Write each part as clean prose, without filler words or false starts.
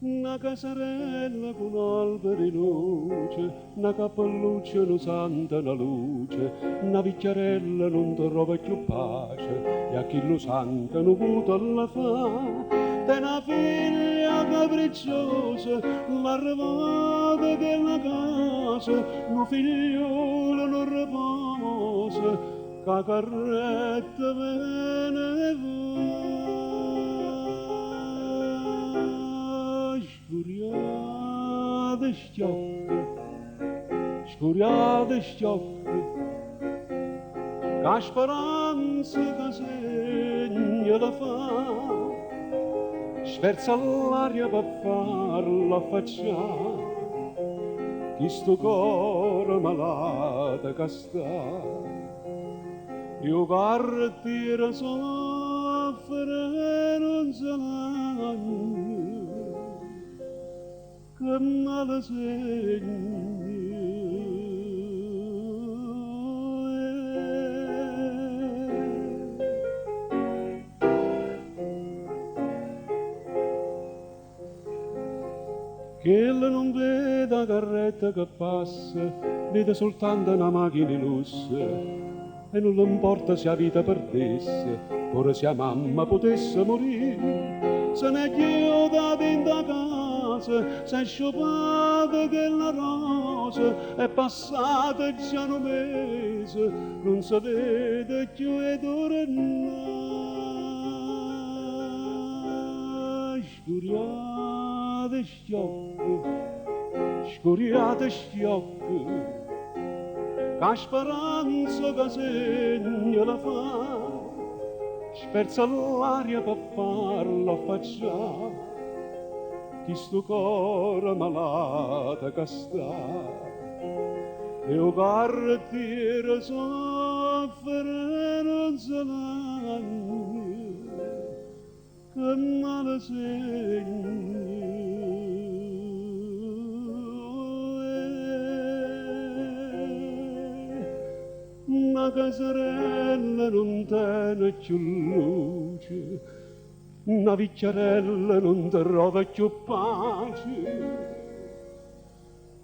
una casarella con alberi di luce, una cappelluccia non santa una luce, una vicchiarella non trova più pace, e a chi lo santa non può la fa. Te una figlia capricciosa, l'arrivata che è la casa, un figliolo non riposa, che carretta me ne va. Scuriate sciocche, che speranza che segna la fa, sferza l'aria per farla affacciare, chi sto cuore malato che sta, io cartiera soffre non se l'agno, che male segno. Che ella non vede la carretta che passa, vede soltanto una macchina di lusso, e non le importa se la vita perdesse, pure se la mamma potesse morire, se ne è chiusa in casa, se è sciopata che la rosa, è passata già un mese, non si vede più ed ora no. Scuriate sciocche, che speranza che segna la fa, sperza l'aria per farla affacciare, chi sto cuore malato che sta, e o cartiera soffre non se l'agno, che male segno. Una casarella non tiene più luce, una vicchiarella non trova più pace,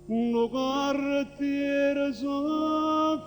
un cartiere soffre